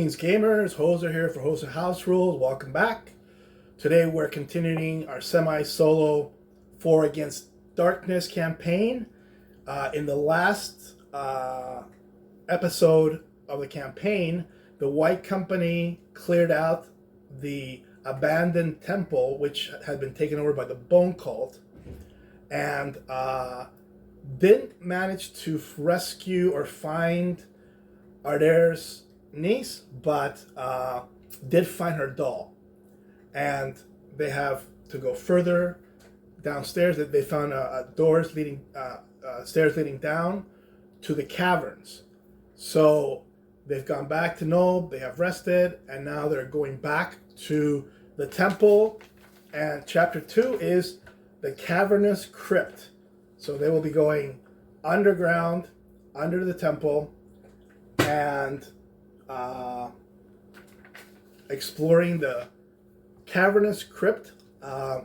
Greetings, gamers. Hoser here for Hoser House Rules. Welcome back. Today we're continuing our semi-solo 4 Against Darkness campaign. In the last episode of the campaign, the White Company cleared out the abandoned temple, which had been taken over by the Bone Cult, and didn't manage to rescue or find Ardaire's niece, but did find her doll. And they have to go further downstairs. They found stairs leading down to the caverns. So they've gone back to Nob, they have rested, and now they're going back to the temple. And chapter 2 is the cavernous crypt. So they will be going underground, under the temple, and exploring the cavernous crypt.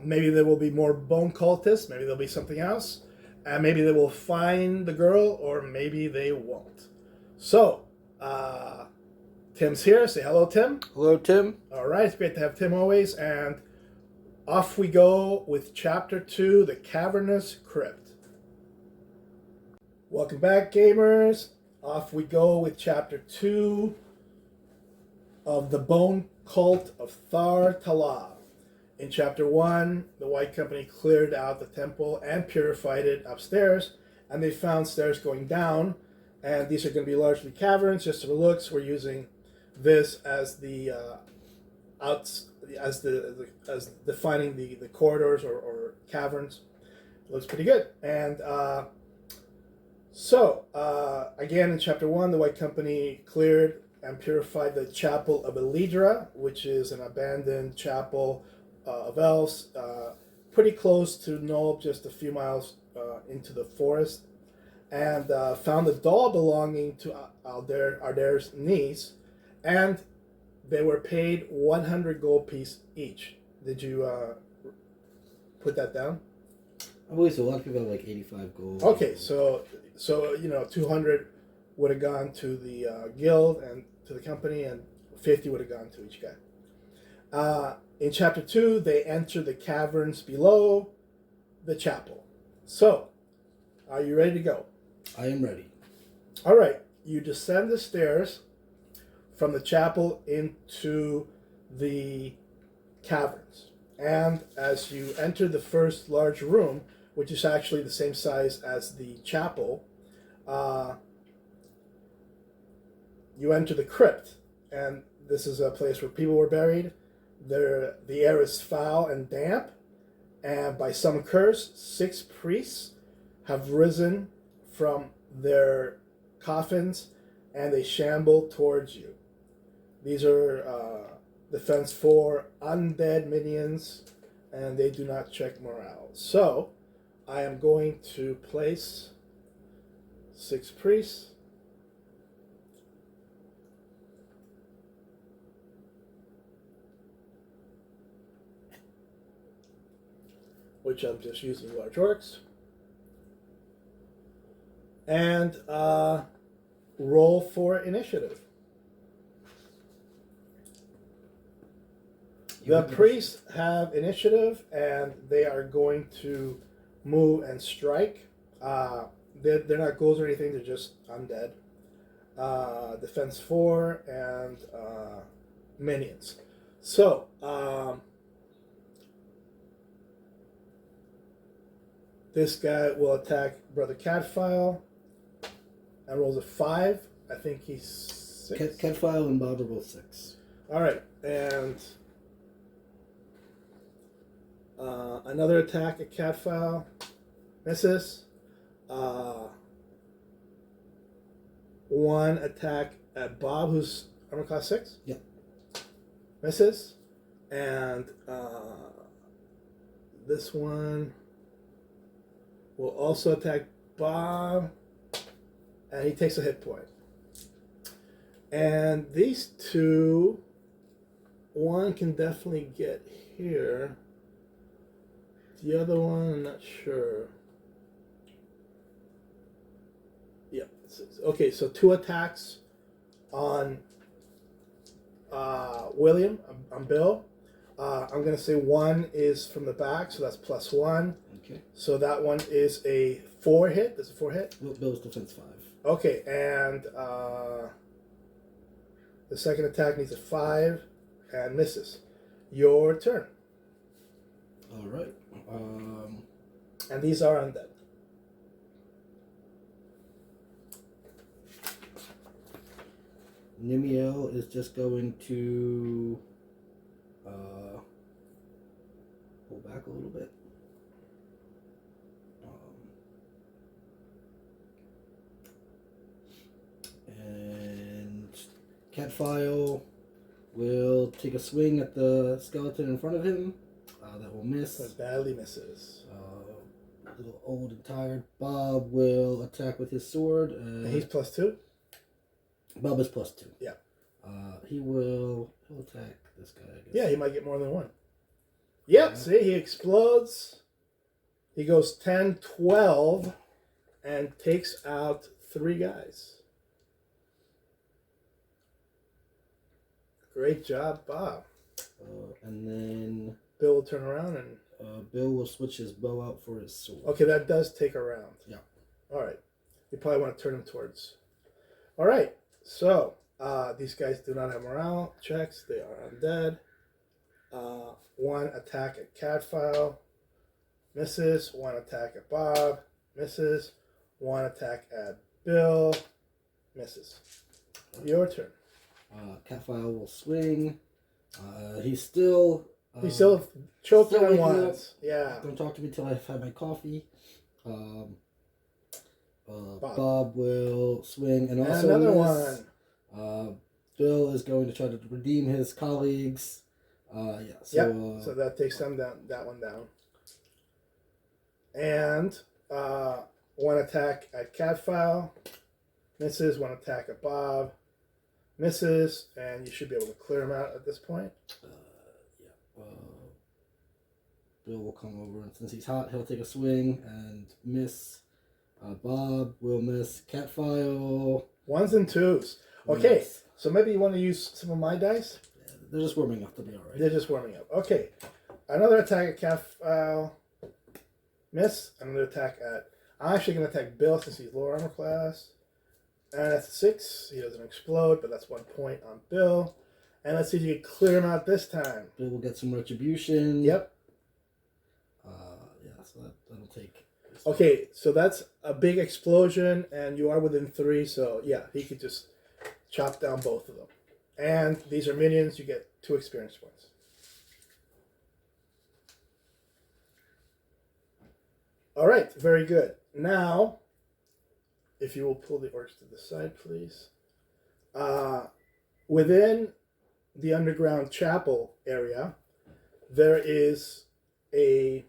Maybe there will be more bone cultists, maybe there'll be something else, and maybe they will find the girl, or maybe they won't. So, Tim's here. Say hello, Tim. Hello, Tim. All right, it's great to have Tim always, and off we go with Chapter 2, The Cavernous Crypt. Welcome back, gamers. Off we go with Chapter 2 of the Bone Cult of Thar Talah. In Chapter 1, the White Company cleared out the temple and purified it upstairs, and they found stairs going down, and these are going to be largely caverns. Just for the looks, we're using this as the as defining the corridors or caverns. It looks pretty good. And So, again, in Chapter 1, the White Company cleared and purified the Chapel of Elidra, which is an abandoned chapel of elves, pretty close to Nob, just a few miles into the forest, and found a doll belonging to Ardaire's niece, and they were paid 100 gold piece each. Did you put that down? I believe so. A lot of people have like 85 gold. Okay, so 200 would have gone to the guild and to the company, and 50 would have gone to each guy. In Chapter 2, they enter the caverns below the chapel. So, are you ready to go? I am ready. All right, you descend the stairs from the chapel into the caverns. And as you enter the first large room, which is actually the same size as the chapel, you enter the crypt. And this is a place where people were buried. The air is foul and damp, and by some curse, 6 priests have risen from their coffins, and they shamble towards you. These are defense 4 undead minions, and they do not check morale. So, I am going to place 6 priests. Which I'm just using large orcs. And roll for initiative. The priests have initiative, and they are going to move and strike. They're not ghouls or anything, they're just undead. Defense 4 and minions. So, this guy will attack Brother Catfile and rolls a 5. I think he's 6. Catfile and Bob are both 6. Alright, and another attack at Catfile. Misses. 1 attack at Bob, who's armor class 6. Yeah. Misses. And this one will also attack Bob, and he takes a hit point. And these two, one can definitely get here. The other one, I'm not sure. Yeah. Okay, so 2 attacks on William. I'm Bill. I'm going to say 1 is from the back, so that's +1. Okay. So that one is a 4 hit. That's a 4 hit. Well, Bill's defense 5. Okay, and the second attack needs a 5 and misses. Your turn. All right. And these are undead. Nimiel is just going to pull back a little bit. And Catfile will take a swing at the skeleton in front of him. That will miss. That badly misses. A little old and tired. Bob will attack with his sword. And he's +2? Bob is +2. Yeah. He'll attack this guy, I guess. Yeah, he might get more than 1. Yep, yeah. See, he explodes. He goes 10, 12, and takes out 3 guys. Great job, Bob. And then Bill will turn around and... Bill will switch his bow out for his sword. Okay, that does take a round. Yeah. All right. You probably want to turn him towards... All right. So, these guys do not have morale checks. They are undead. 1 attack at Catfile. Misses. 1 attack at Bob. Misses. 1 attack at Bill. Misses. Your turn. Catfile will swing. He's still choking on wands. Yeah. Don't talk to me till I've had my coffee. Bob will swing and also another miss. one. Bill is going to try to redeem his colleagues. So that takes them down. That one down. And 1 attack at Catfile. Misses. 1 attack at Bob. Misses. And you should be able to clear him out at this point. Bill will come over, and since he's hot, he'll take a swing and miss. Bob will miss. Catfile. 1s and 2s. Okay, Miss. so maybe you want to use some of my dice? Yeah, they're just warming up to be alright. They're just warming up. Okay, another attack at Catfile. Miss. Another attack at... I'm actually going to attack Bill since he's lower armor class. And that's a 6. He doesn't explode, but that's 1 point on Bill. And let's see if you can clear him out this time. Bill will get some retribution. Yep. So that'll take... Okay, so that's a big explosion, and you are within 3, so yeah, he could just chop down both of them. And these are minions, you get 2 experience points. Alright, very good. Now, if you will pull the orcs to the side, please. Within the underground chapel area, there is a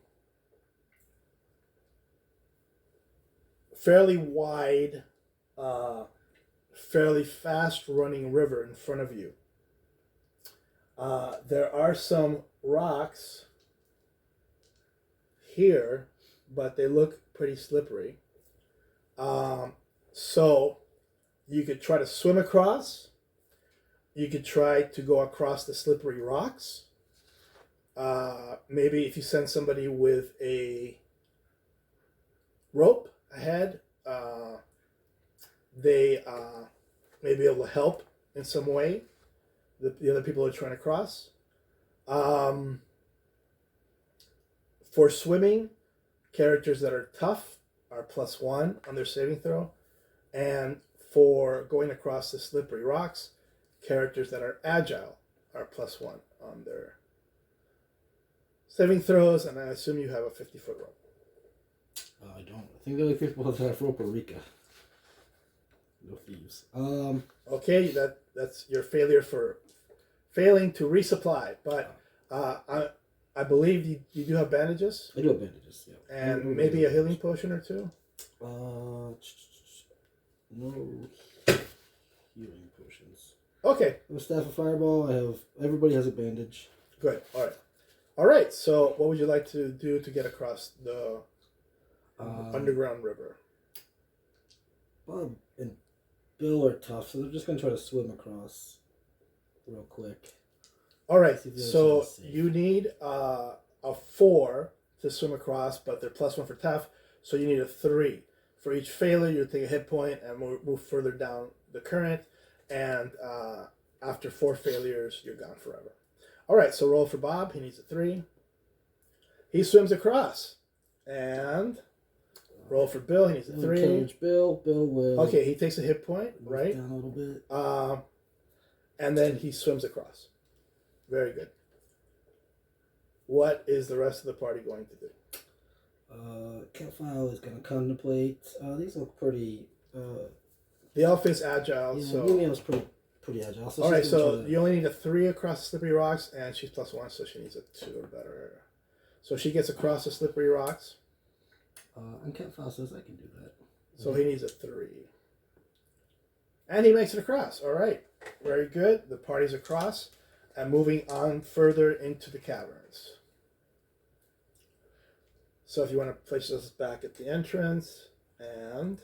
fairly wide, fairly fast-running river in front of you. There are some rocks here, but they look pretty slippery. So you could try to swim across. You could try to go across the slippery rocks. Maybe if you send somebody with a rope ahead, they may be able to help in some way the other people who are trying to cross. For swimming, characters that are tough are +1 on their saving throw, and for going across the slippery rocks, characters that are agile are +1 on their saving throws, and I assume you have a 50-foot rope. I don't. I think the only people that have rope are Rika. No thieves. Okay, that's your failure for failing to resupply, but I believe you do have bandages. I do have bandages, yeah. And maybe a healing potion or 2. No healing potions. Okay. I have a staff of fireball. Everybody has a bandage. Good. All right. So, what would you like to do to get across the underground river? Bob and Bill are tough, so they're just gonna try to swim across real quick. All right, See if the other so side is safe. you need a 4 to swim across, but they're +1 for tough, so you need a 3. For each failure, you take a hit point and move further down the current, and after 4 failures, you're gone forever. All right, so roll for Bob. He needs a 3. He swims across, and roll for Bill. He needs a 3. Encourage Bill. Bill will. Okay, he takes a hit point, right? Down a little bit. And then he swims across. Very good. What is the rest of the party going to do? Catfile is going to contemplate. These look pretty. The elf is agile, Yeah, so. Yumia's pretty agile. So All right, so to... you only need a 3 across the slippery rocks, and she's +1, so she needs a 2 or better. So she gets across the slippery rocks. And Catfile says I can do that. So he needs a 3. And he makes it across. All right. Very good. The party's across. And moving on further into the caverns. So if you want to place us back at the entrance, and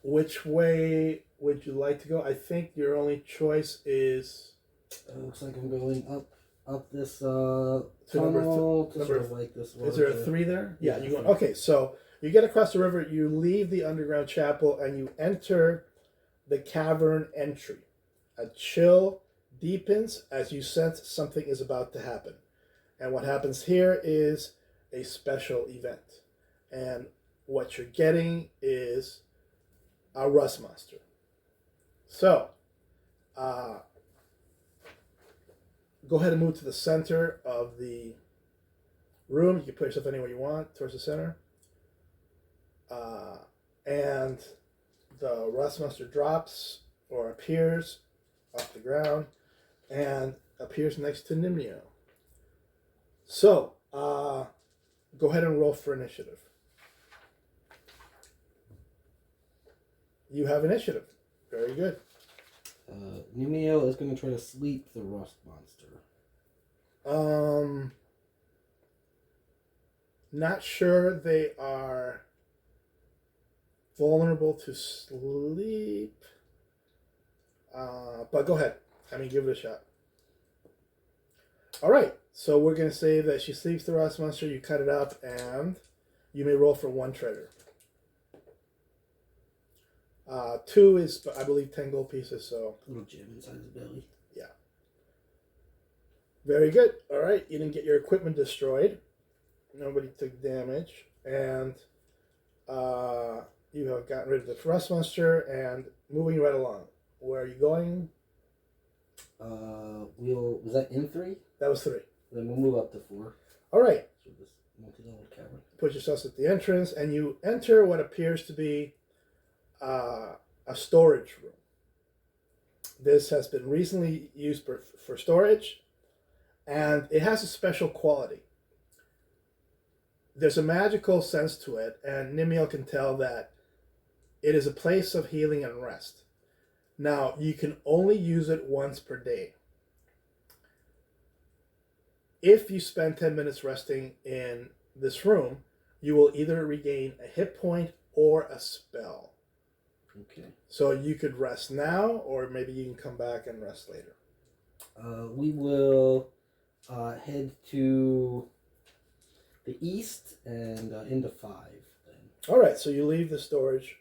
which way would you like to go? I think your only choice is. Looks like I'm going up this to tunnel. number like this. Is there a 3 there? Yeah, Yeah, you go. Okay, so you get across the river. You leave the underground chapel, and you enter the cavern entry. A chill deepens as you sense something is about to happen. And what happens here is a special event. And what you're getting is a rust monster. So, go ahead and move to the center of the room. You can put yourself anywhere you want, towards the center. And the rust monster drops or appears off the ground and appears next to Nimnio. So, go ahead and roll for initiative. You have initiative. Very good. Numio is going to try to sleep the rust monster. Not sure they are vulnerable to sleep. But go ahead. I mean, give it a shot. All right. So we're going to say that she sleeps the rust monster. You cut it up, and you may roll for 1 treasure. 2 is, I believe, 10 gold pieces. So Little gem inside his belly. yeah. Very good. All right. You didn't get your equipment destroyed. Nobody took damage. And you have gotten rid of the rust monster and moving right along. Where are you going? Was that in 3? That was 3. Then we'll move up to 4. All right. So this multi-level cavern. Put yourselves at the entrance, and you enter what appears to be a storage room. This has been recently used for storage, and it has a special quality. There's a magical sense to it, and Nimiel can tell that it is a place of healing and rest. Now, you can only use it once per day. If you spend 10 minutes resting in this room, you will either regain a hit point or a spell. Okay. So you could rest now, or maybe you can come back and rest later. We will head to the east and into 5 then. All right, so you leave the storage.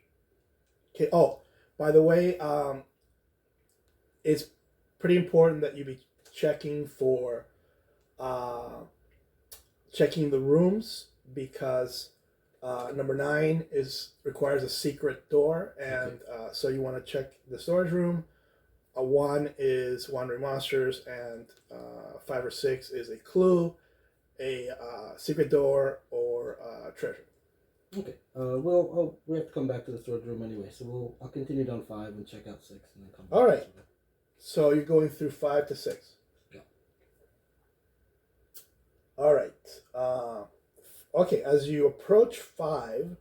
Okay. Oh, by the way, it's pretty important that you be checking for checking the rooms, because number 9 requires a secret door, and okay. So you want to check the storage room. 1 is wandering monsters, and 5 or 6 is a clue, a secret door, or treasure. Okay. We have to come back to the storage room anyway, so I'll continue down 5 and check out 6, and then come back. All right. So you're going through 5 to 6. Yeah. All right. Okay. As you approach 5,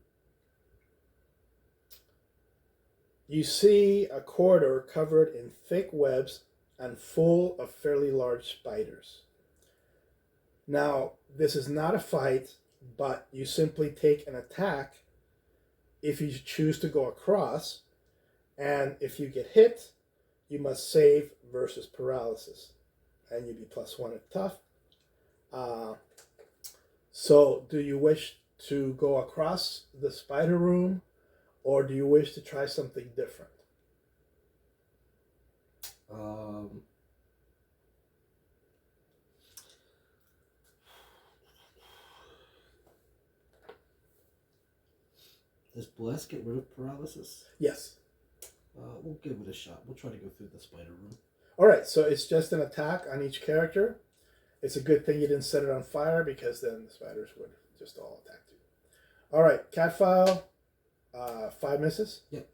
you see a corridor covered in thick webs and full of fairly large spiders. Now, this is not a fight, but you simply take an attack if you choose to go across, and if you get hit, you must save versus paralysis, and you'd be +1 at tough. So, do you wish to go across the spider room, or do you wish to try something different? Does Bless get rid of paralysis? Yes. We'll give it a shot. We'll try to go through the spider room. All right, so it's just an attack on each character. It's a good thing you didn't set it on fire, because then the spiders would just all attack you. All right, Catfile, 5 misses. Yep.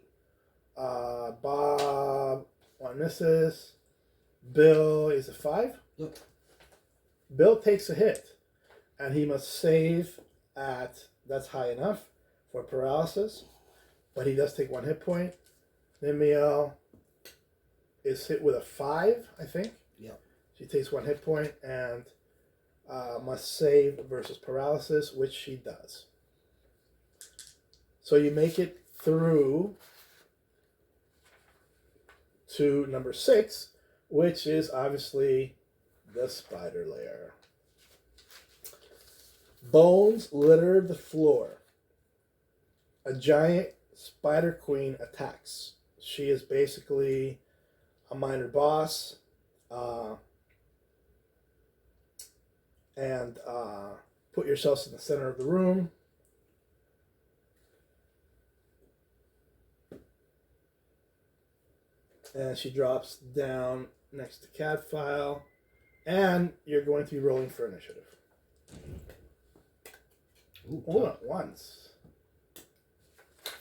Bob, 1 misses. Bill is a 5. Yep. Bill takes a hit, and he must save at, that's high enough for paralysis, but he does take 1 hit point. Nimiel is hit with a 5, I think. Yep. She takes 1 hit point and must save versus paralysis, which she does. So you make it through to number 6, which is obviously the spider lair. Bones litter the floor. A giant spider queen attacks. She is basically a minor boss. And put yourselves in the center of the room. And she drops down next to Catfile. And you're going to be rolling for initiative. Ooh, Hold on, once.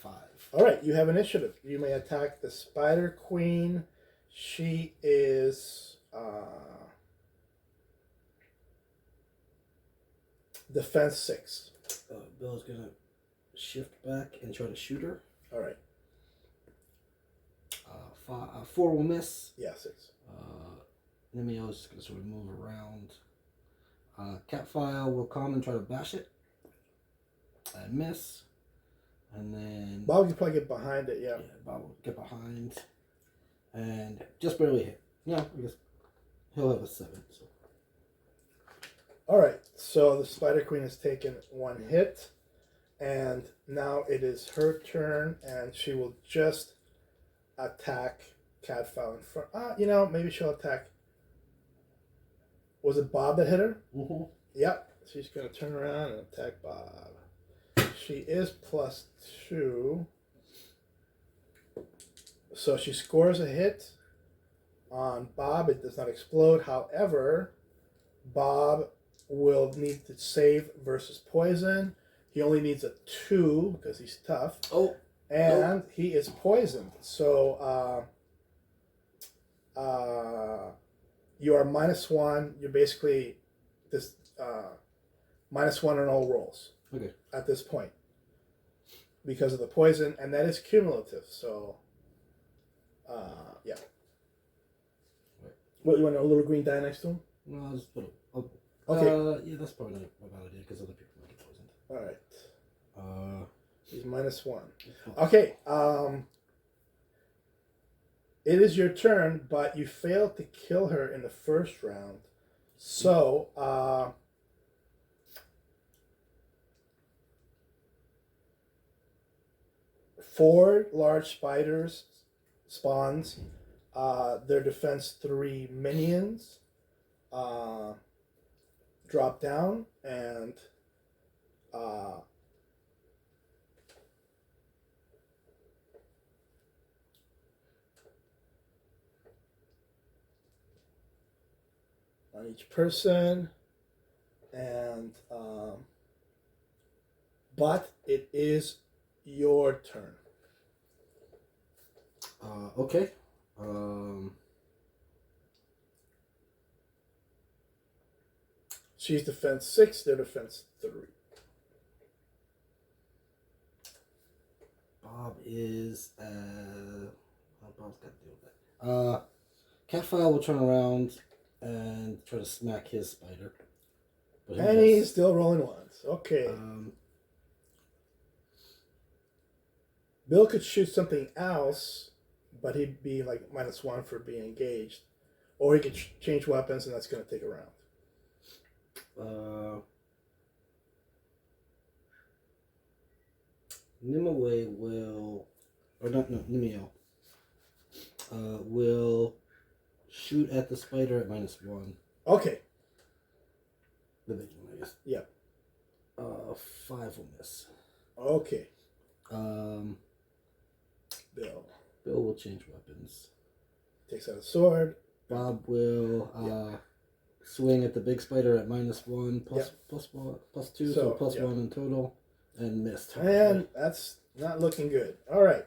5. All right, you have initiative. You may attack the Spider Queen. She is defense 6. Bill's gonna shift back and try to shoot her. All right. 4 will miss. Yeah, 6. Nimiel's just gonna sort of move around. Catfile will come and try to bash it. I miss. And then Bob can probably get behind it, yeah. Yeah, Bob will get behind. And just barely hit. Yeah, I guess he'll have a 7. So. All right, so the Spider Queen has taken 1 hit. And now it is her turn, and she will just attack Catfile in front. Maybe she'll attack. Was it Bob that hit her? Mm-hmm. Yep. She's going to turn around and attack Bob. She is +2. So she scores a hit on Bob. It does not explode. However, Bob will need to save versus poison. He only needs a 2 because he's tough. Oh. And he is poisoned. So you are -1. You're basically this -1 on all rolls. Okay. At this point, because of the poison, and that is cumulative. So, yeah. Right. What, you want a little green die next to him? No, I'll just put a. Okay. Yeah, that's probably not a bad idea because other people might get poisoned. All right. He's -1. Oh. Okay. It is your turn, but you failed to kill her in the first round. So, 4 large spiders spawns. Their defense 3 minions drop down, and on each person, and but it is your turn. Okay. She's defense 6, they're defense 3. Bob is. Bob's got to deal with that. Catfile will turn around and try to smack his spider. But And he's still rolling ones. Okay. Bill could shoot something else, but he'd be like -1 for being engaged. Or he could change weapons, and that's going to take a round. Nimue will, or not, no, Nimeo will shoot at the spider at -1. Okay. The big one, I guess. Yeah. 5 will miss. Okay. Bill Bill will change weapons. takes out a sword. Bob will swing at the big spider at -1 plus 2, so +1 in total, and missed. And that's not looking good. All right.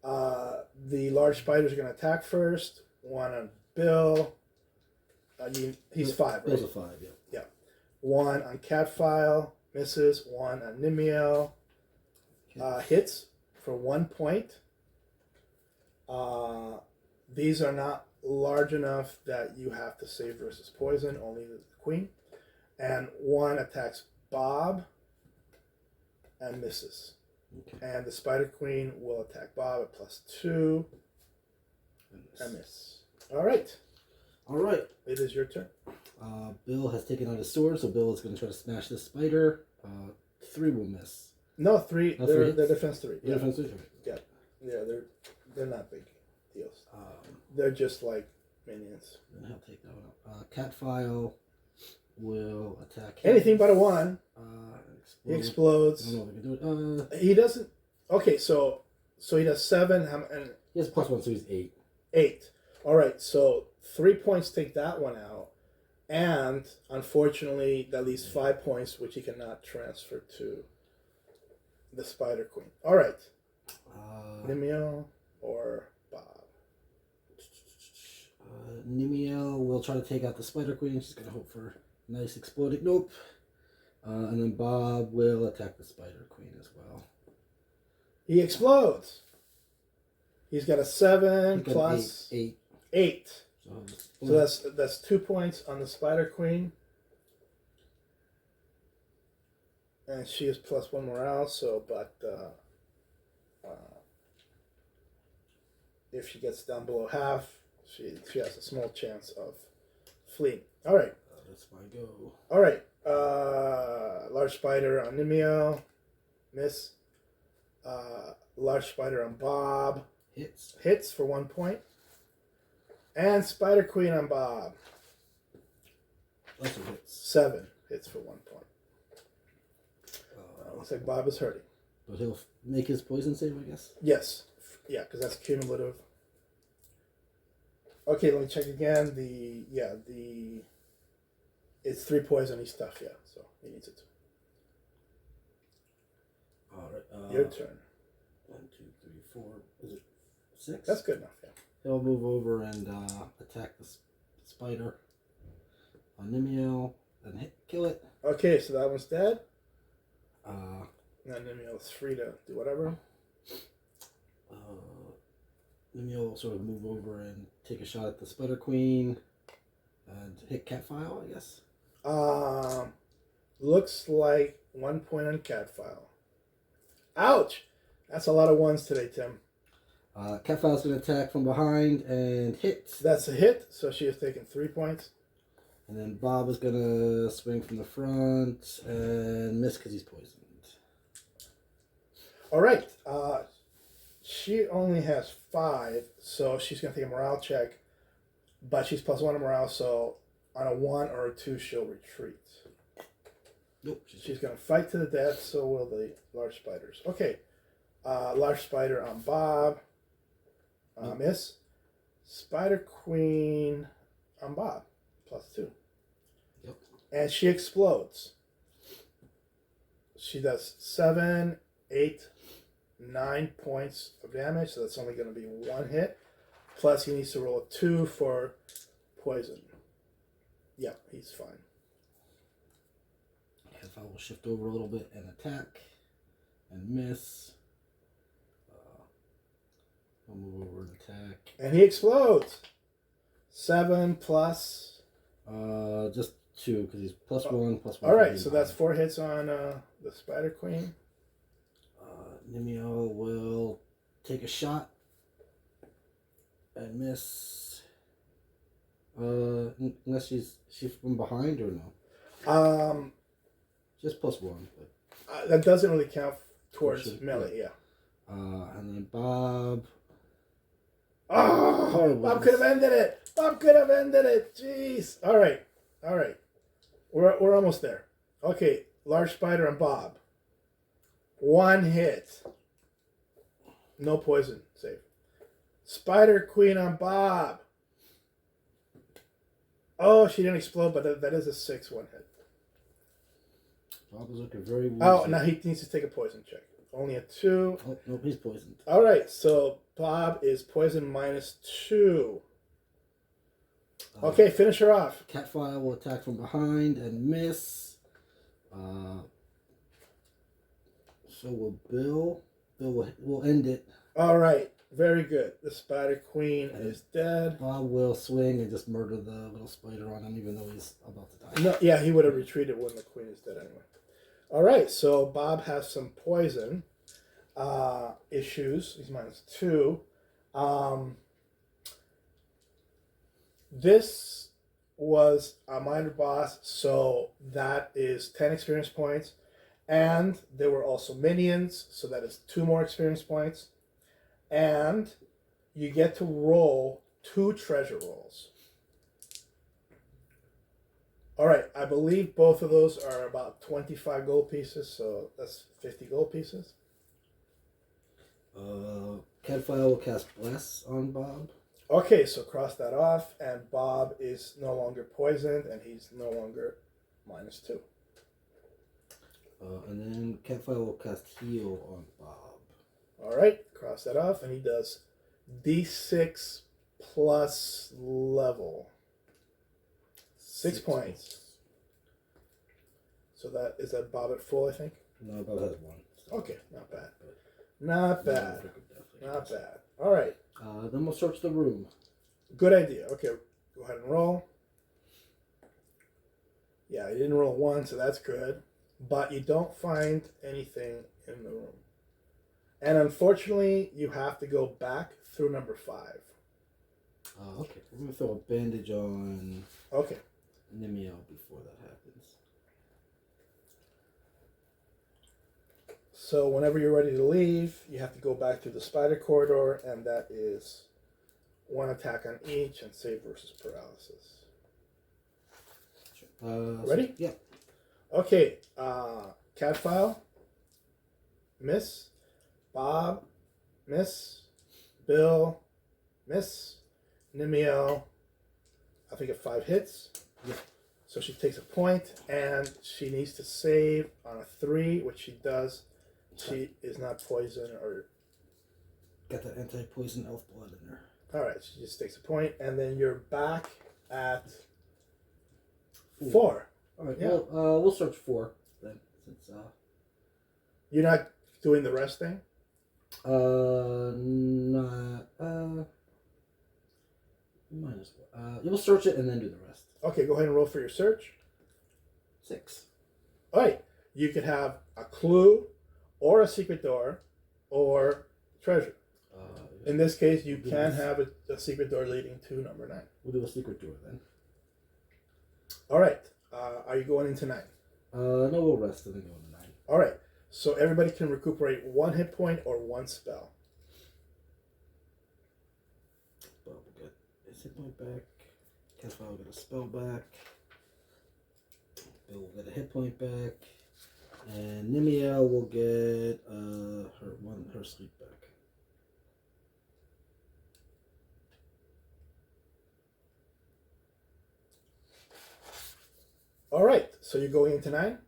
The large spiders are going to attack first. 1 on Bill. He's 5, right? Bill's a 5, yeah. Yeah. 1 on Catfile. Misses. 1 on Nimiel. Hits for 1 point. These are not large enough that you have to save versus poison, only the queen. And 1 attacks Bob and misses. Okay. And the spider queen will attack Bob at +2 and miss. All right. It is your turn. Bill has taken out his sword, so Bill is going to try to smash this spider. 3 will miss. No, 3. No, they're 3 defense 3. Yeah. Defense 3? Okay. Yeah, they're not big deals. They're just like minions. Then he'll take that one up. Catfile will attack him. Anything but a 1. He explodes. I don't know if we can do it. He doesn't. Okay, so he does 7. And He has +1, so he's 8. 8. All right, so 3 points take that one out. And unfortunately, that leaves 5 points, which he cannot transfer to the Spider Queen. All right. Nimeo or Bob? Nimiel will try to take out the Spider Queen. She's going to hope for a nice exploding. Nope. And then Bob will attack the Spider Queen as well. He explodes. He's got a 7 plus 8. 8. So that's 2 points on the Spider Queen. And she is +1 morale, so, but if she gets down below half, she has a small chance of fleeing. All right. That's my go. All right. Large spider on Nimeo. Miss. Large spider on Bob. Hits for 1 point. And Spider Queen on Bob. Also hits. 7 hits for 1 point. Looks like Bob is hurting. But he'll make his poison save, I guess? Yes. Yeah, because that's cumulative. Okay, let me check again. It's 3 poison. He's tough, yeah. So he needs it. Alright. Your turn. 1, 2, 3, 4. Is it 6? That's good enough, yeah. He'll move over and attack the spider on Nimiel and kill it. Okay, so that one's dead. Now Nimiel is free to do whatever. Nimiel will sort of move over and take a shot at the Spider Queen and hit Catfile, I guess. Looks like 1 point on Catfile. Ouch! That's a lot of 1s today, Tim. Catfile's going to attack from behind and hit. That's a hit, so she has taken 3 points. And then Bob is going to swing from the front and miss because he's poisoned. All right. She only has 5, so she's going to take a morale check. But she's +1 in morale, so on a 1 or a 2, she'll retreat. Nope. She's going to fight to the death, so will the large spiders. Okay. Large spider on Bob. Miss. Spider Queen on Bob. +2. Yep. And she explodes. She does 7, 8, 9 points of damage, so that's only going to be 1 hit. Plus, he needs to roll a 2 for poison. Yep, he's fine. Catfile will shift over a little bit and attack and miss. I'll move over and attack. And he explodes. 7 plus... just 2, because he's +1, +1. All right, so that's 4 hits on the Spider Queen. Nimeo will take a shot and miss. Unless she's from behind or no? Just +1. But That doesn't really count towards sure, melee. Yeah. And then Bob. Oh, Bob could have ended it. Bob could have ended it. Jeez. All right. We're almost there. Okay, large spider on Bob. 1 hit. No poison. Save. Spider queen on Bob. Oh, she didn't explode, but that is a 6-1 hit. Bob is looking very woozy. Oh, now he needs to take a poison check. Only a 2. Oh, no, he's poisoned. All right, so Bob is poison -2. Okay, finish her off. Catfire will attack from behind and miss. So will Bill. Bill will end it. All right, very good. The spider queen is dead. Bob will swing and just murder the little spider on him, even though he's about to die. No, yeah, he would have retreated when the queen is dead anyway. All right, so Bob has some poison issues. He's -2. This was a minor boss, so that is 10 experience points. And there were also minions, so that is 2 more experience points. And you get to roll 2 treasure rolls. All right, I believe both of those are about 25 gold pieces, so that's 50 gold pieces. Catfire will cast Bless on Bob. Okay, so cross that off, and Bob is no longer poisoned, and he's no longer -2. And then Catfire will cast Heal on Bob. All right, cross that off, and he does D6 plus level. 6 points. So that is that Bob at full, I think? No, Bob has 1. So. Okay, not bad. Not bad. Not bad. All right. Then we'll search the room. Good idea. Okay, go ahead and roll. Yeah, you didn't roll 1, so that's good. But you don't find anything in the room. And unfortunately, you have to go back through number 5. Okay, we're going to throw a bandage on Okay. Nimio before that happens. So whenever you're ready to leave, you have to go back to the spider corridor, and that is 1 attack on each and save versus paralysis. Ready? So, yeah. Okay, Catfile, miss. Bob, miss. Bill, miss. Nimio, I think at 5 hits. Yeah. So she takes a point, and she needs to save on a 3, which she does. She is not poisoned or... Got that anti-poison elf blood in there. All right, she just takes a point, and then you're back at 4. All right, Yeah. we'll search 4 then, since You're not doing the rest thing? Might as well. You'll search it and then do the rest. Okay, go ahead and roll for your search. 6. All right, you could have a clue or a secret door or treasure. In this case, you can have a secret door leading to number 9. We'll do a secret door then. All right, are you going into 9? No, we'll rest and then go into 9. All right, so everybody can recuperate 1 hit point or 1 spell. Bob will get his hit point back. Catfire will get a spell back. Bill will get a hit point back. And Nimia will get her sleep back. All right, so you're going into 9?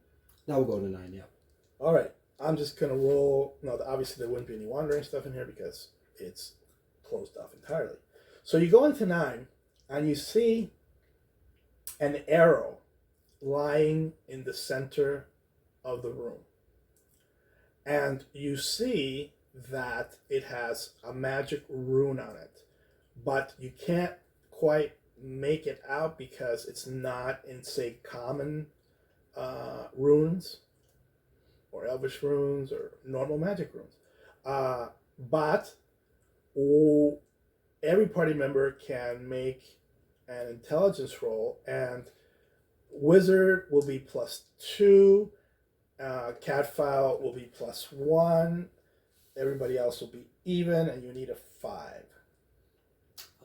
Now we'll go to 9, yeah. All right, I'm just going to roll. No, obviously there wouldn't be any wandering stuff in here because it's closed off entirely. So you go into 9, and you see an arrow lying in the center of the room. And you see that it has a magic rune on it, but you can't quite make it out because it's not in, say, common runes or elvish runes or normal magic runes. But every party member can make an intelligence roll, and wizard will be +2, Catfile will be +1, everybody else will be even, and you need a 5.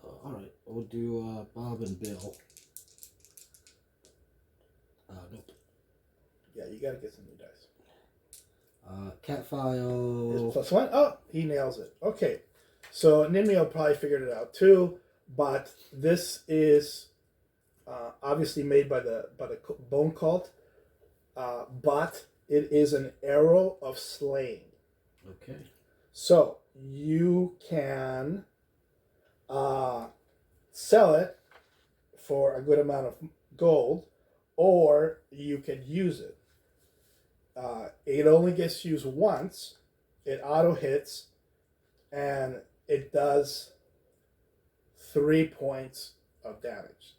All right, we'll do Bob and Bill. Nope. Yeah, you gotta get some new dice. Catfile Is +1. Oh, he nails it. Okay, so Nimio probably figured it out too, but this is obviously made by the Bone Cult, but it is an arrow of slaying. Okay. So you can sell it for a good amount of gold, or you can use it. It only gets used once. It auto hits, and it does 3 points of damage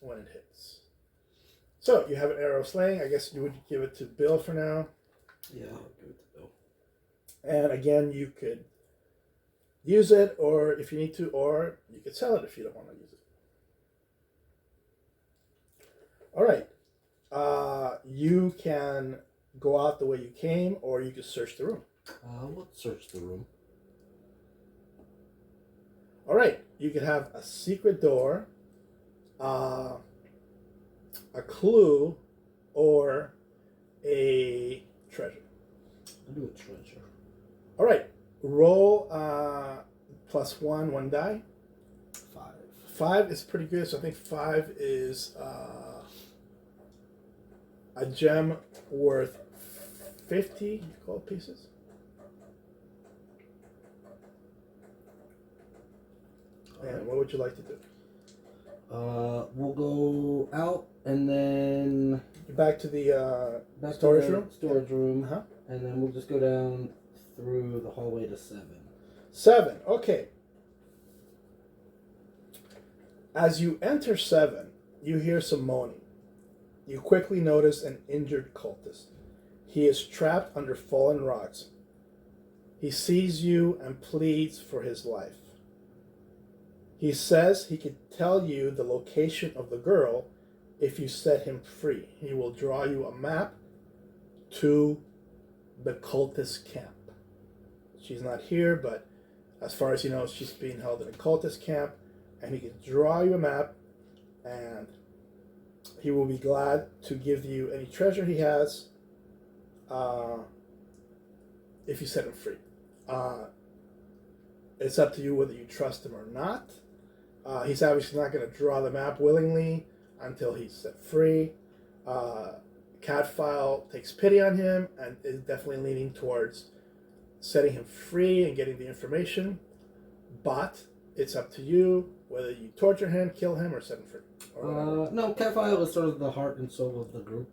when it hits. So you have an arrow of slaying. I guess you would give it to Bill for now. Yeah, I'll give it to Bill. And again, you could use it, or if you need to, or you could sell it if you don't want to use it. All right. You can go out the way you came, or you can search the room. Let's search the room. All right. You could have a secret door, a clue, or a treasure. I'll do a treasure. All right. Roll +1, 1 die. 5. 5 is pretty good. So I think 5 is a gem worth 50 gold pieces. And what would you like to do? We'll go out and then Back to the back storage to the room? Storage room, Uh-huh. and then we'll just go down through the hallway to 7. 7. Okay. As you enter 7, you hear some moaning. You quickly notice an injured cultist. He is trapped under fallen rocks. He sees you and pleads for his life. He says he can tell you the location of the girl if you set him free. He will draw you a map to the cultist camp. She's not here, but as far as he knows, she's being held in a cultist camp, and he can draw you a map, and he will be glad to give you any treasure he has if you set him free. It's up to you whether you trust him or not. He's obviously not going to draw the map willingly until he's set free. Catfile takes pity on him and is definitely leaning towards setting him free and getting the information. But it's up to you whether you torture him, kill him, or set him free. No, Catfile is sort of the heart and soul of the group.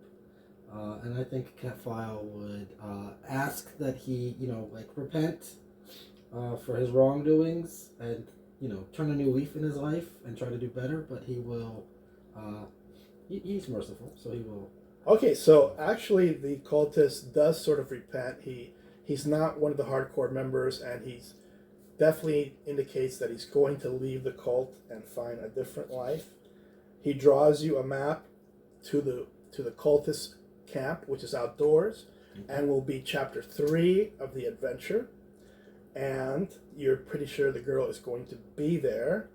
And I think Catfile would ask that he, repent for his wrongdoings and, turn a new leaf in his life and try to do better. But he will, he's merciful, so he will. Okay, so actually the cultist does sort of repent. He's not one of the hardcore members, and he's definitely indicates that he's going to leave the cult and find a different life. He draws you a map to the cultist camp, which is outdoors, and will be chapter 3 of the adventure. And you're pretty sure the girl is going to be there.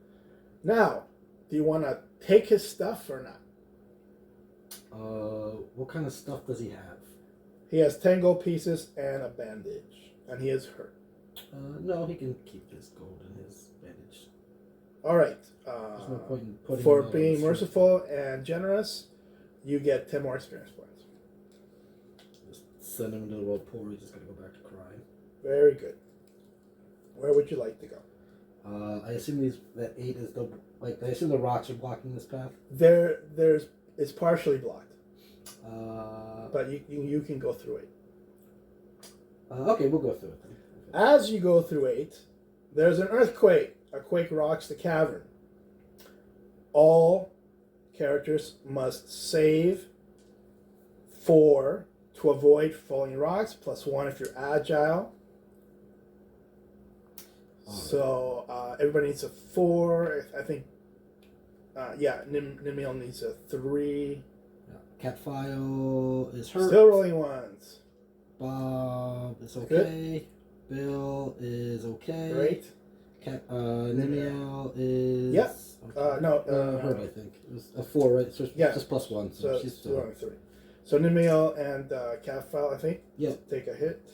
Now, do you want to take his stuff or not? What kind of stuff does he have? He has 10 gold pieces and a bandage, and he is hurt. No, he can keep his gold and his bandage. All right. There's no point in putting For him out being on the merciful and generous, you get 10 more experience points. Just send him into the world poor. He's just gonna go back to crying. Very good. Where would you like to go? I assume that 8 is I assume the rocks are blocking this path. It's partially blocked, but you can go through 8. Okay, we'll go through it then. As you go through 8, there's an earthquake. A quake rocks the cavern. All characters must save 4 to avoid falling rocks, +1 if you're agile. So everybody needs a 4. I think. Nimiel needs a 3. Yeah. Catfile is hurt. Still rolling 1s. Bob is okay. Good. Bill is okay. Great. Nimiel is. Yep. Okay. Hurt, I think. It was a 4, right? So yeah. Just +1. So she's still rolling 3. So Nimiel and Catfile, I think, take a hit.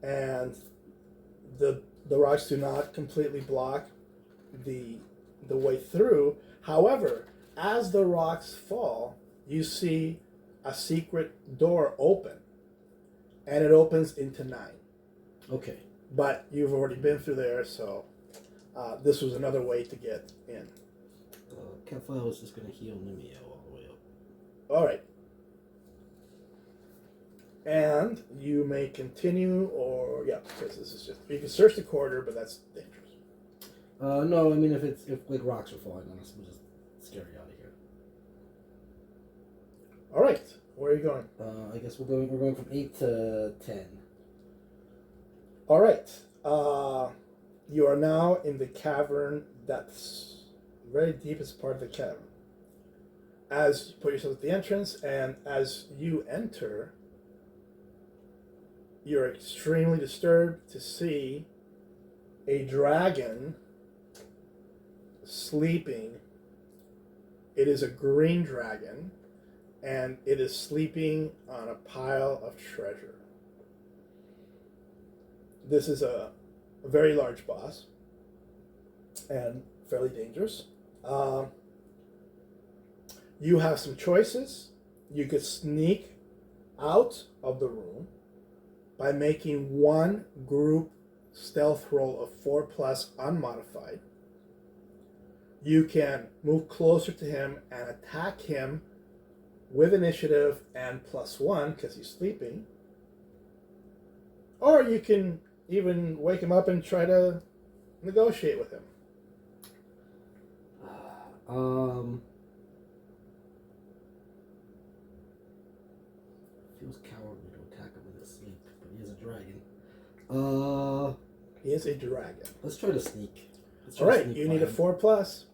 And the rocks do not completely block the way through. However, as the rocks fall, you see a secret door open, and it opens into 9. Okay. But you've already been through there, so this was another way to get in. Catfile is just going to heal Nimiel all the way up. All right. And you may continue, or because this is just, you can search the corridor, but that's dangerous. No, I mean if like rocks are falling on us, we'll just scare you out of here. All right, where are you going? I guess we're going from 8 to 10. All right, you are now in the cavern that's very deepest part of the cavern. As you put yourself at the entrance, and as you enter, you're extremely disturbed to see a dragon sleeping. It is a green dragon, and it is sleeping on a pile of treasure. This is a very large boss and fairly dangerous. You have some choices. You could sneak out of the room by making one group stealth roll of 4+ unmodified. You can move closer to him and attack him with initiative and +1 because he's sleeping. Or you can even wake him up and try to negotiate with him. Feels cowardly to attack him in his sleep, but he is a dragon. He is a dragon. Let's try to sneak. All right, you need a 4+.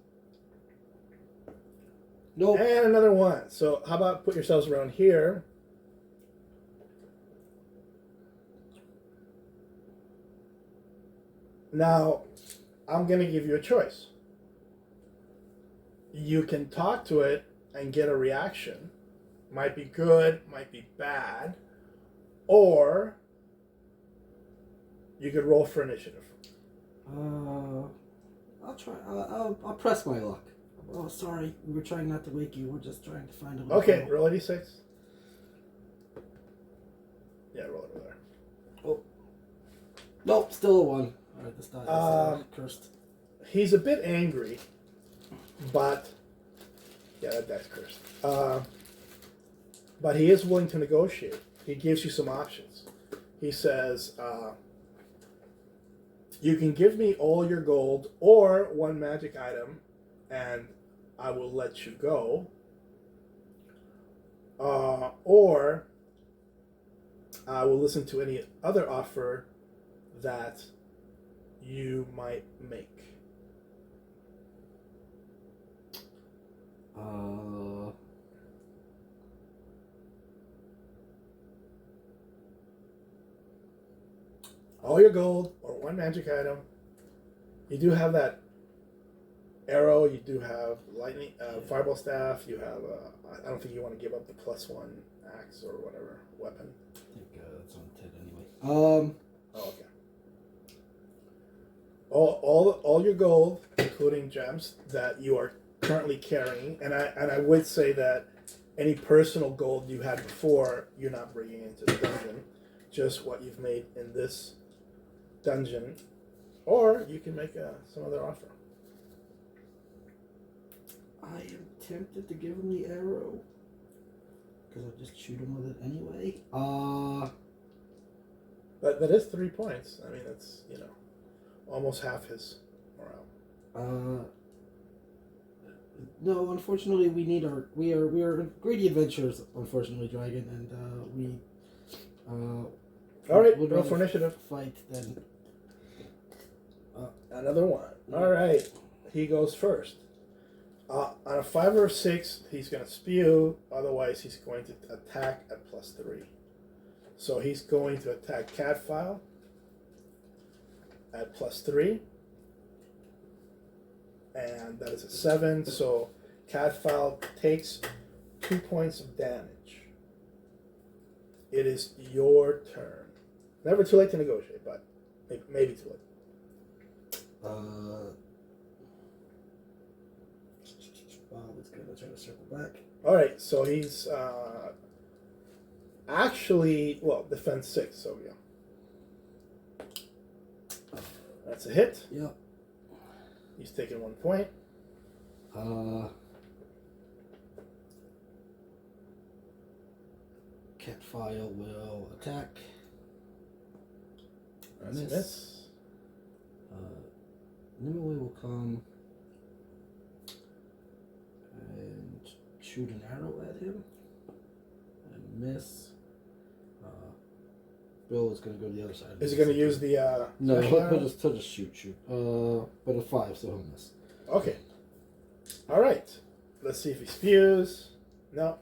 Nope. And another 1. So how about put yourselves around here. Now, I'm going to give you a choice. You can talk to it and get a reaction. Might be good, might be bad. Or you could roll for initiative. I'll try. I'll press my luck. Oh, sorry. We were trying not to wake you. We're just trying to find a little. Okay, roll a d6. Yeah, roll it over there. Oh. Nope, still a 1. All right, this die is cursed. He's a bit angry, but yeah, that dice cursed. But he is willing to negotiate. He gives you some options. He says, you can give me all your gold or one magic item, and I will let you go. Or I will listen to any other offer that you might make. All your gold or one magic item. You do have that arrow. You do have lightning, fireball staff. You have. I don't think you want to give up the +1 axe or whatever weapon. I think that's on 10 anyway. Oh, okay. All your gold, including gems that you are currently carrying, and I would say that any personal gold you had before, you're not bringing into the dungeon. Just what you've made in this dungeon, or you can make some other offer. I am tempted to give him the arrow because I'll just shoot him with it anyway. But that is 3 points. I mean, that's almost half his morale. No, unfortunately, we are greedy adventurers. Unfortunately, dragon, and we. All right, roll for initiative. Fight then. Another 1. All right. He goes first. On a 5 or 6, he's going to spew. Otherwise, he's going to attack at +3. So he's going to attack Catfile at +3. And that is a 7. So Catfile takes 2 points of damage. It is your turn. Never too late to negotiate, but maybe too late. It's gonna try to circle back. All right, so he's actually defense 6. So yeah, that's a hit. Yep. He's taking 1 point. Catfile will attack. That's a miss. Nimue will come and shoot an arrow at him and miss. Bill is going to go to the other side. Is he going to use the no, special he'll just shoot. But a 5, so he'll miss. Okay. All right. Let's see if he spews. No.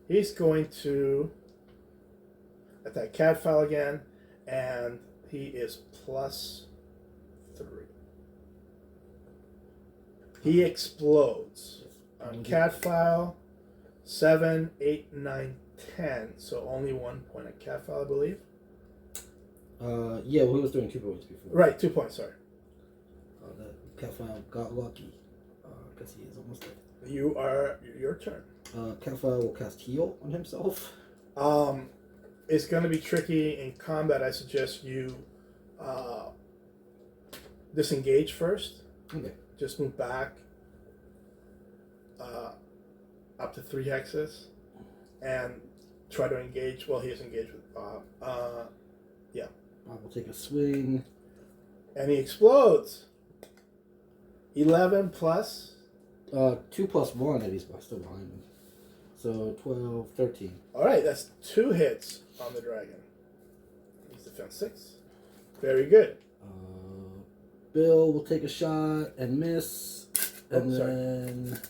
He's going to attack Catfile again, and he is +3. He explodes on Catfile. 7, 8, 9, 10. So only 1 point at Catfile, I believe. Yeah, well, he was doing 2 points before. Right, 2 points. Sorry. That Catfile got lucky because he is almost dead. Your turn. Catfile will cast Heal on himself. It's going to be tricky in combat. I suggest you disengage first. Okay. Just move back up to 3 hexes and try to engage. Well, he is engaged with Bob. Yeah. Bob will take a swing. And he explodes. 11 plus. 2 plus 1 if he's still behind him. So 12, 13. All right, that's 2 hits on the dragon. He's defense 6. Very good. Bill will take a shot and miss. And then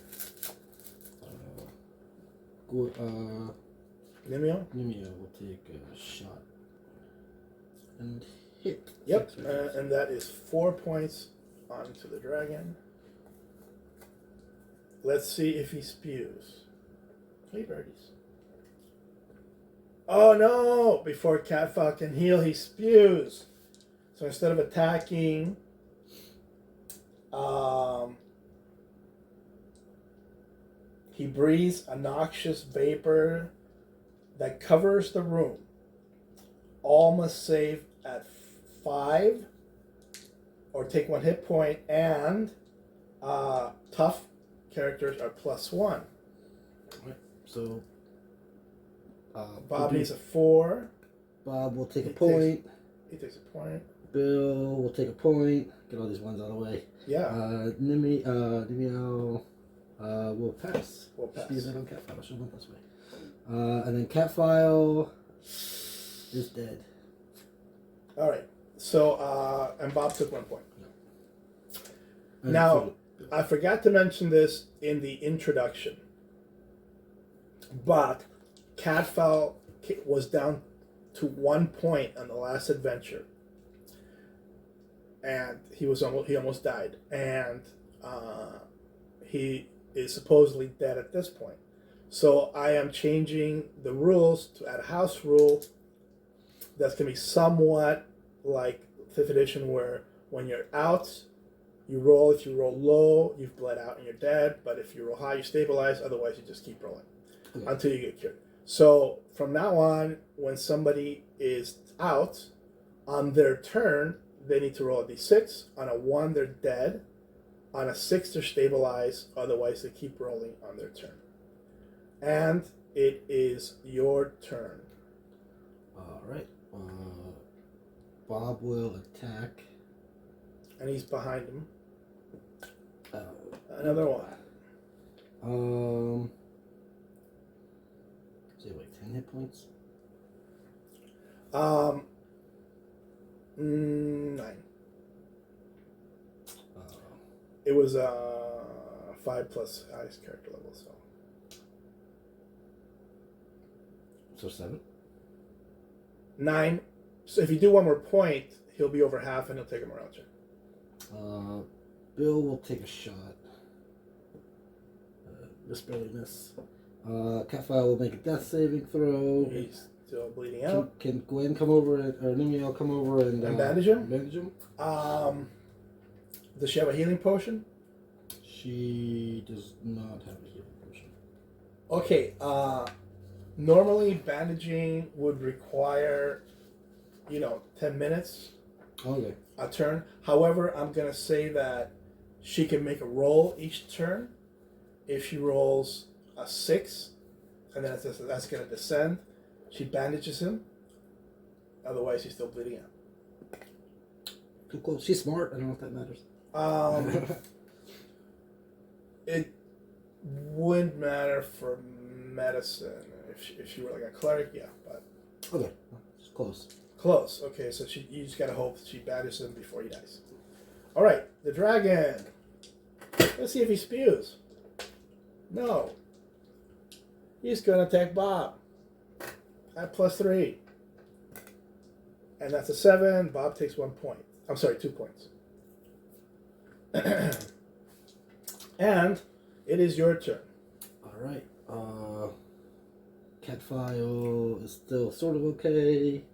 Nimio will take a shot and hit. Yep, and that is 4 points onto the dragon. Let's see if he spews. Hey, birdies. Oh no! Before Catfile can heal, he spews. So instead of attacking, he breathes a noxious vapor that covers the room. All must save at 5 or take 1 hit point, and tough characters are +1. So Bob needs a 4. Bob will take a point. He takes a point. Bill will take a point. Get all these ones out of the way. Yeah. Nimio will pass. We'll pass. She's on Catfile. She'll went this way. And then Catfile is dead. All right. So, and Bob took 1 point. No. Now, I forgot to mention this in the introduction, but Catfile was down to 1 point on the last adventure, and he almost died, and he is supposedly dead at this point. So I am changing the rules to add a house rule that's going to be somewhat like 5th edition, where when you're out, you roll. If you roll low, you've bled out and you're dead. But if you roll high, you stabilize. Otherwise, you just keep rolling until you get cured. So from now on, when somebody is out, on their turn, they need to roll a d6. On a 1, they're dead. On a 6, they're stabilized. Otherwise, they keep rolling on their turn. And it is your turn. All right. Bob will attack. And he's behind him. Another 1. Is it like 10 hit points? 9. It was 5 plus highest character level, so. So 7. 9. So if you do one more point, he'll be over half and he'll take a morale check. Bill will take a shot. Just barely miss. Catfile will make a death saving throw. He's still bleeding out. Can Gwen come over, or Nimiel come over and bandage him? Bandage him? Does she have a healing potion? She does not have a healing potion. Okay, normally bandaging would require, 10 minutes. Okay. A turn. However, I'm going to say that she can make a roll each turn. If she rolls a 6, and then that's going to descend, she bandages him. Otherwise, he's still bleeding out. Too close. She's smart. I don't know if that matters. It wouldn't matter for medicine. If she were like a cleric, yeah, but... Okay. It's close. Close. Okay, so you just gotta hope she bandages him before he dies. Alright, the dragon. Let's see if he spews. No. He's gonna attack Bob. At +3. And that's a 7. Bob takes 1 point. I'm sorry, 2 points. And it is your turn. Alright. Catfile is still sort of okay.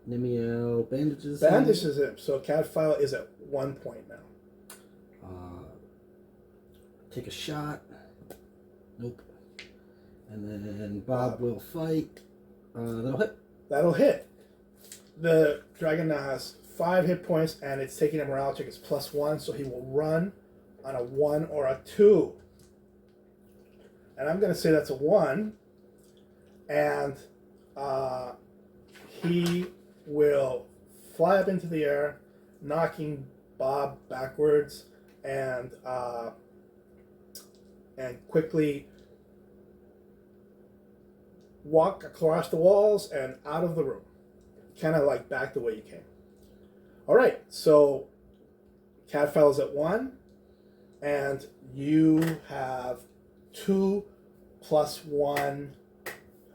Nimiel bandages him. So Catfile is at 1 point now. Take a shot. Nope. And then Bob will fight. That'll hit. That'll hit. The dragon now has 5 hit points, and it's taking a morale check. It's +1, so he will run on a 1 or a 2. And I'm going to say that's a 1. And he will fly up into the air, knocking Bob backwards, and quickly walk across the walls and out of the room. Kind of like back the way you came. All right, so Catfile's at 1, and you have 2 + 1.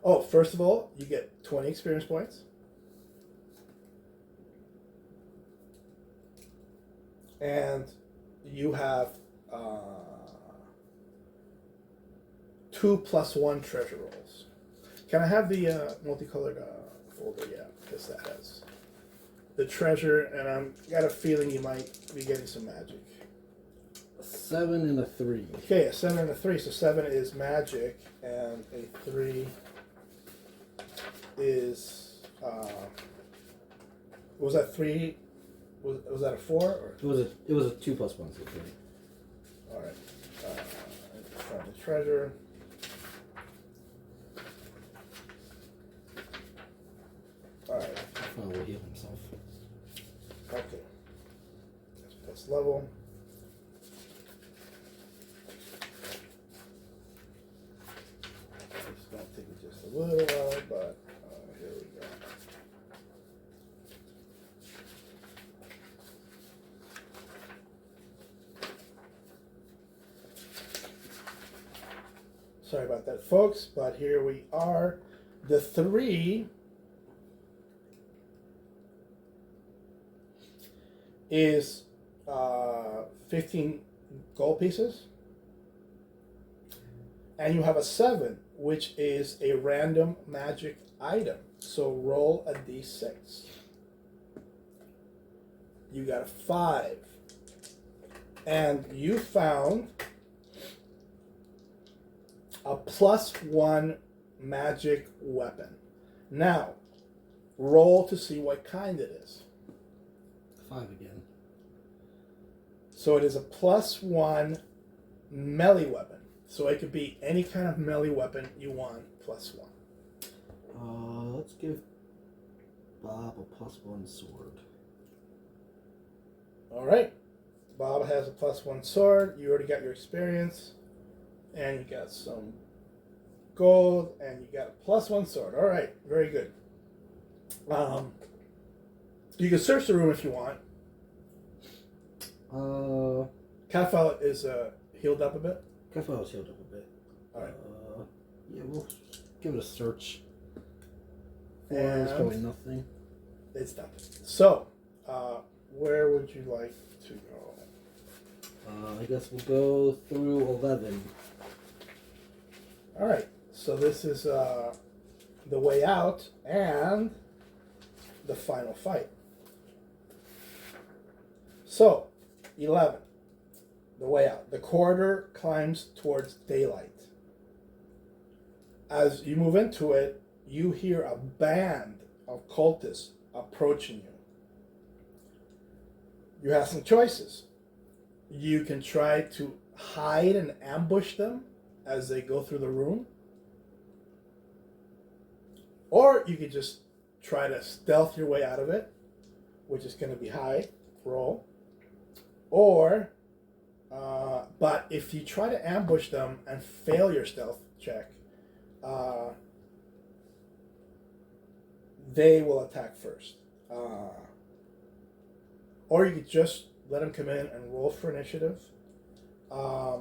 Oh, first of all, you get 20 experience points. And you have 2 + 1 treasure rolls. Can I have the multicolored folder? Yeah, because that has the treasure, and I've got a feeling you might be getting some magic. A 7 and a 3. Okay, a 7 and a 3. So 7 is magic, and a 3 is was that 3? Was that a 4? Or? It was a 2 + 1, so 3. All right. Find the treasure. All right. Oh, will heal himself. Okay. That's plus level. It's going to take me just a little while, but here we go. Sorry about that, folks, but here we are. The 3 is 15 gold pieces. And you have a 7, which is a random magic item. So roll a d6. You got a 5. And you found a +1 magic weapon. Now, roll to see what kind it is. 5 again. So it is a +1 melee weapon. So it could be any kind of melee weapon you want, +1. Let's give Bob a +1 sword. All right. Bob has a +1 sword. You already got your experience. And you got some gold. And you got a +1 sword. All right. Very good. You can search the room if you want. Catfile is healed up a bit. Catfile's healed up a bit. All right. Yeah, we'll give it a search. And It's going nothing. it's done. So, where would you like to go? I guess we'll go through 11. All right. So this is the way out and the final fight. So, 11. The way out. The corridor climbs towards daylight. As you move into it, you hear a band of cultists approaching you. You have some choices. You can try to hide and ambush them as they go through the room. Or you could just try to stealth your way out of it, which is going to be high roll. Or, but if you try to ambush them and fail your stealth check, they will attack first. Or you could just let them come in and roll for initiative. Try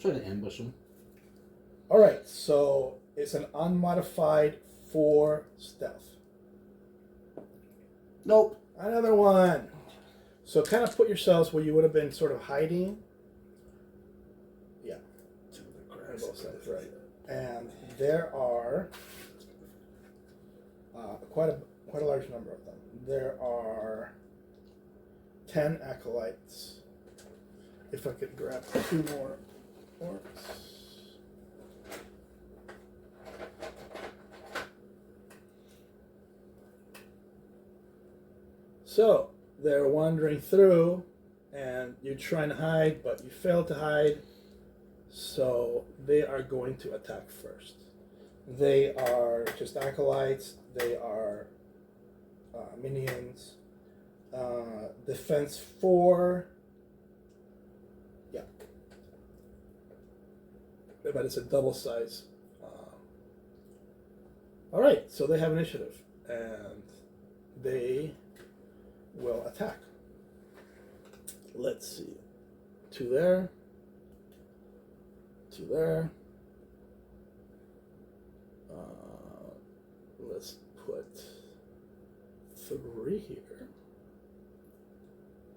to ambush them. All right, so it's an unmodified 4 stealth. Nope. Another one. So kind of put yourselves where you would have been sort of hiding. Yeah. On both sides, right. And there are quite a large number of them. There are 10 acolytes. If I could grab 2 more orcs. So they're wandering through, and you're trying to hide, but you fail to hide. So they are going to attack first. They are just acolytes. They are minions. Defense 4. Yeah. But it's a double size. All right, so they have initiative, and they will attack. Let's see. 2 there. 2 there. Let's put 3 here.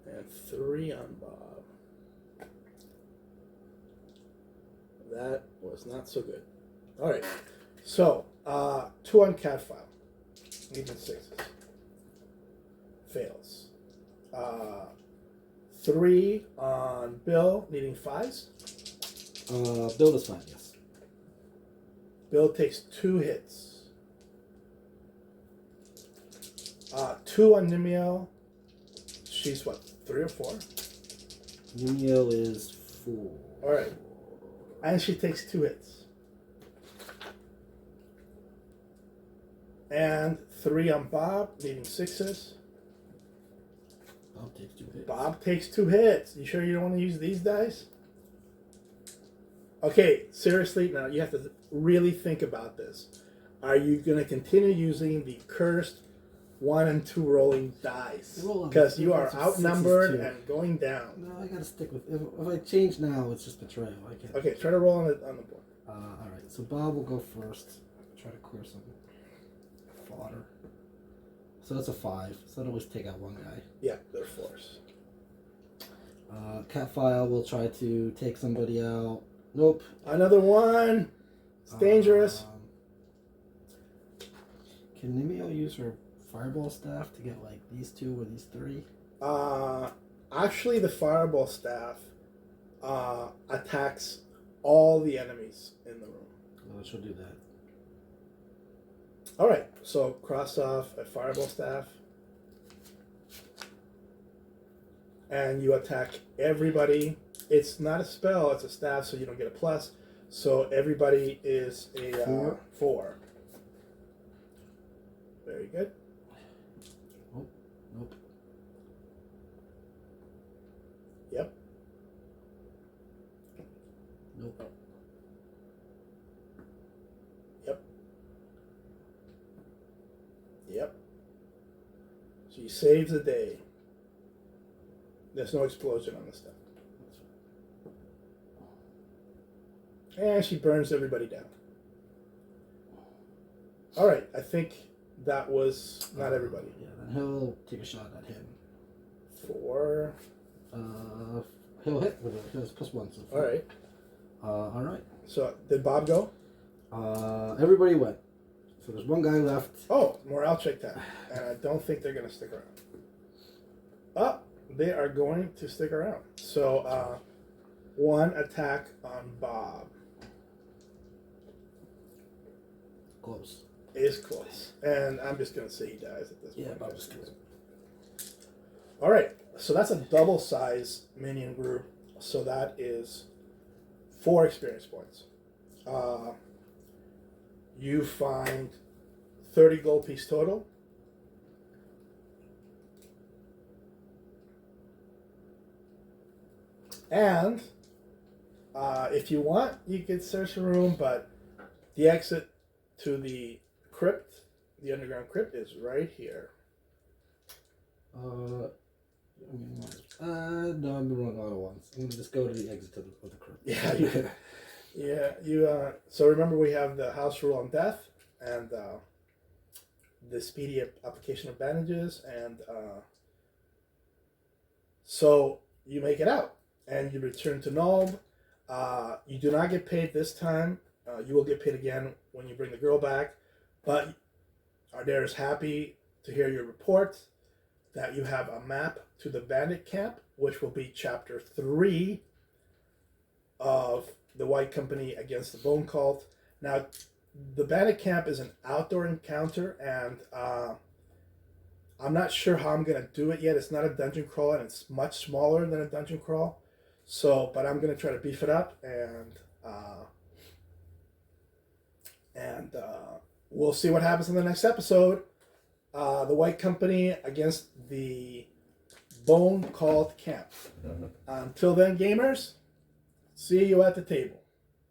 And 3 on Bob. That was not so good. All right. So, 2 on Catfile. Even 6s. Fails. 3 on Bill, needing 5s. Bill is fine, yes. Bill takes 2 hits. 2 on Nimiel. She's what, 3 or 4? Nimiel is 4. All right. And she takes 2 hits. And 3 on Bob, needing 6s. Bob takes 2 hits. Bob takes 2 hits. You sure you don't want to use these dice? Okay, seriously, now you have to really think about this. Are you going to continue using the cursed 1 and 2 rolling dice? Because you are outnumbered and going down. No, I gotta stick with. If I change now, it's just betrayal. I can't. Okay, try to roll on the board. All right. So Bob will go first. Try to clear some fodder. So that's a 5. So I'd always take out 1 guy. Yeah, they're 4s. Catfile will try to take somebody out. Nope. Another 1. It's dangerous. Can Nimiel use her fireball staff to get like these 2 or these 3? Actually, the fireball staff attacks all the enemies in the room. Well, she'll do that. All right, so cross off a fireball staff, and you attack everybody. It's not a spell; it's a staff, so you don't get a plus. So everybody is a 4. Very good. Oh, nope. Yep. Nope. Yep. Yep. She saves the day. There's no explosion on the stuff. And she burns everybody down. All right, I think that was not everybody. Yeah, then he'll take a shot at him. 4. He'll hit with his +1. So all right. All right. So did Bob go? Everybody went. So there's one guy left. Oh, morale check that. And I don't think they're going to stick around. Oh, they are going to stick around. So 1 attack on Bob. Close. Is close. And I'm just going to say he dies at this point. Yeah, Bob's close. All right. So that's a double size minion group. So that is 4 experience points. You find 30 gold piece total. And if you want, you could search the room, but the exit to the crypt, the underground crypt, is right here. No, I'm rolling all at once. I'm gonna just go to the exit of the crypt. Yeah. So remember, we have the house rule on death and the speedy application of bandages, and so you make it out and you return to Nulb. You do not get paid this time. You will get paid again when you bring the girl back, but Ardare is happy to hear your report that you have a map to the bandit camp, which will be chapter 3 of the White Company against the Bone Cult. Now, the bandit camp is an outdoor encounter, and I'm not sure how I'm going to do it yet. It's not a dungeon crawl, and it's much smaller than a dungeon crawl. So, but I'm going to try to beef it up, and we'll see what happens in the next episode. The White Company against the Bone Cult camp. Until then, gamers, see you at the table.